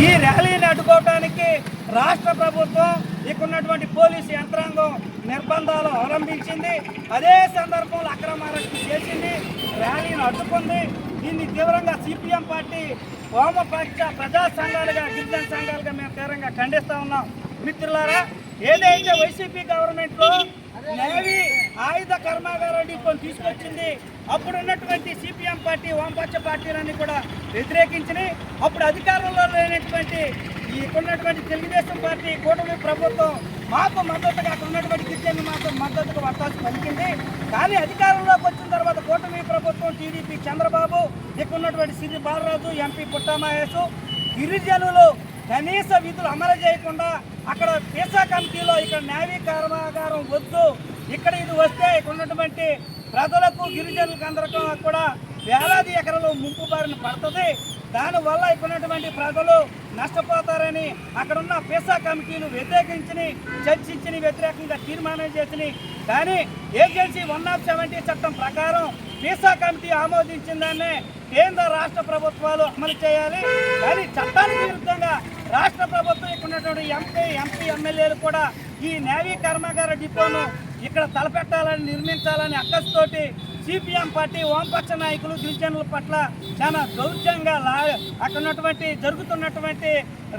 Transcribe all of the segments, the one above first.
ఈ ర్యాలీని అడ్డుకోవడానికి రాష్ట్ర ప్రభుత్వం ఇక్కడ ఉన్నటువంటి పోలీసు యంత్రాంగం నిర్బంధాలు అవలంబించింది. అదే సందర్భంలో అక్రమ అరెస్టు చేసింది, ర్యాలీని అడ్డుకుంది. దీన్ని తీవ్రంగా సిపిఎం పార్టీ వామపక్ష ప్రజా సంఘాలుగా గిరిజన సంఘాలుగా మేము తీవ్రంగా ఖండిస్తూ ఉన్నాం. మిత్రులారా, ఏదైతే వైసీపీ గవర్నమెంట్లో నేవీ ఆయుధ కర్మాగార డిపోను తీసుకొచ్చింది, అప్పుడు ఉన్నటువంటి సిపిఎం పార్టీ వామపక్ష పార్టీలన్నీ కూడా వ్యతిరేకించినాయి. అప్పుడు అధికారంలో లేనటువంటి ఉన్నటువంటి తెలుగుదేశం పార్టీ కూటమి ప్రభుత్వం మాకు మద్దతుగా అక్కడ ఉన్నటువంటి గిరిజనులు మాకు మద్దతుగా వత్తాసు పలికింది. కానీ అధికారంలోకి వచ్చిన తర్వాత కూటమి ప్రభుత్వం టీడీపీ చంద్రబాబు, ఇక్కడ ఉన్నటువంటి సిరి బాలరాజు, ఎంపీ పుట్టా మహేష్ గిరిజనులు కనీస విధులు అమలు చేయకుండా అక్కడ పీసా కమిటీలో ఇక్కడ నేవీ కర్మాగారం వద్దు, ఇక్కడ ఇది వస్తే ఇక్కడ ఉన్నటువంటి ప్రజలకు గిరిజనులకు అందరికీ కూడా వేలాది ఎకరాలు ముంపు బారిన పడుతుంది, దానివల్ల ఇక్కడ ఉన్నటువంటి ప్రజలు నష్టపోతారని అక్కడున్న పీసా కమిటీలు వ్యతిరేకించి చర్చించి వ్యతిరేకంగా తీర్మానం చేసినాయి. కానీ ఏజెన్సీ 170 చట్టం ప్రకారం పీసా కమిటీ ఆమోదించిన దాన్నే కేంద్ర రాష్ట్ర ప్రభుత్వాలు అమలు చేయాలి. కానీ చట్టానికి విరుద్ధంగా రాష్ట్ర ప్రభుత్వం ఇక్కడ ఉన్నటువంటి ఎంపీ ఎమ్మెల్యేలు కూడా ఈ నేవీ కర్మాగార డిపోను ఇక్కడ తలపెట్టాలని నిర్మించాలని అక్కస్తోటి సిపిఎం పార్టీ వామపక్ష నాయకులు గిరిజనుల పట్ల చాలా దౌర్జంగా అక్కడ ఉన్నటువంటి జరుగుతున్నటువంటి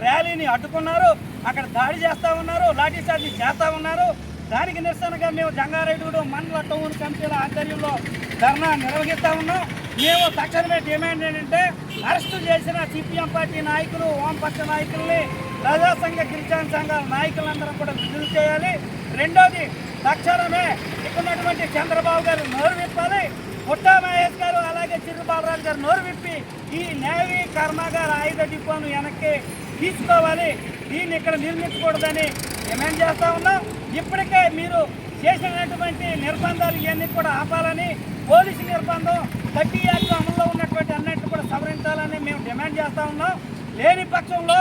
ర్యాలీని అడ్డుకున్నారు, అక్కడ దాడి చేస్తూ ఉన్నారు, లాఠీచార్జీ చేస్తూ ఉన్నారు. దానికి నిరసనగా మేము జంగారెడ్డి మండల టౌన్ కమిటీల ఆధ్వర్యంలో ధర్నా నిర్వహిస్తూ ఉన్నాం. మేము తక్షణమే డిమాండ్ ఏంటంటే అరెస్టు చేసిన సిపిఎం పార్టీ నాయకులు వామపక్ష నాయకుల్ని ప్రజా సంఘ గిరిజన సంఘాల నాయకులందరూ కూడా విడుదల చేయాలి. రెండోది, తక్షణమే ఇక్కడున్నటువంటి చంద్రబాబు గారు నోరు విప్పాలి, పుట్టా మహేష్ గారు అలాగే చిరు బాలరాజు గారు నోరు విప్పి ఈ నేవీ కర్మాగార ఆయుధ డిపోను వెనక్కి తీసుకోవాలి, దీన్ని ఇక్కడ నిర్మించకూడదని డిమాండ్ చేస్తూ ఉన్నాం. ఇప్పటికే మీరు చేసినటువంటి నిర్బంధాలు ఇవన్నీ కూడా ఆపాలని, పోలీసు నిర్బంధం 30 యాక్ట్ అమల్లో ఉన్నటువంటి అన్నింటినీ కూడా సవరించాలని మేము డిమాండ్ చేస్తూ ఉన్నాం. లేని పక్షంలో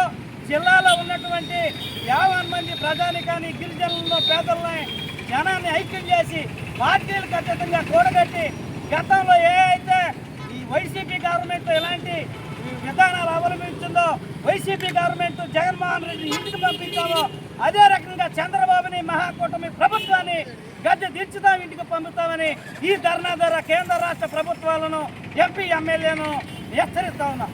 జిల్లాలో ఉన్నటువంటి 50 మంది ప్రజానికాన్ని గిరిజనులను పేదలని జనాన్ని ఐక్యం చేసి పార్టీలకు అతీతంగా కూడగట్టి గతంలో ఏ అయితే ఈ వైసీపీ గవర్నమెంట్ ఎలాంటి విధానాలు అవలంబించిందో, వైసీపీ గవర్నమెంట్ జగన్మోహన్ రెడ్డి ఇంటికి పంపించామో అదే రకంగా చంద్రబాబుని మహాకూటమి ప్రభుత్వాన్ని గద్దె దించుతాం, ఇంటికి పంపుతామని ఈ ధర్నా ద్వారా కేంద్ర రాష్ట్ర ప్రభుత్వాలను ఎంపీ ఎమ్మెల్యేను హెచ్చరిస్తా ఉన్నాం.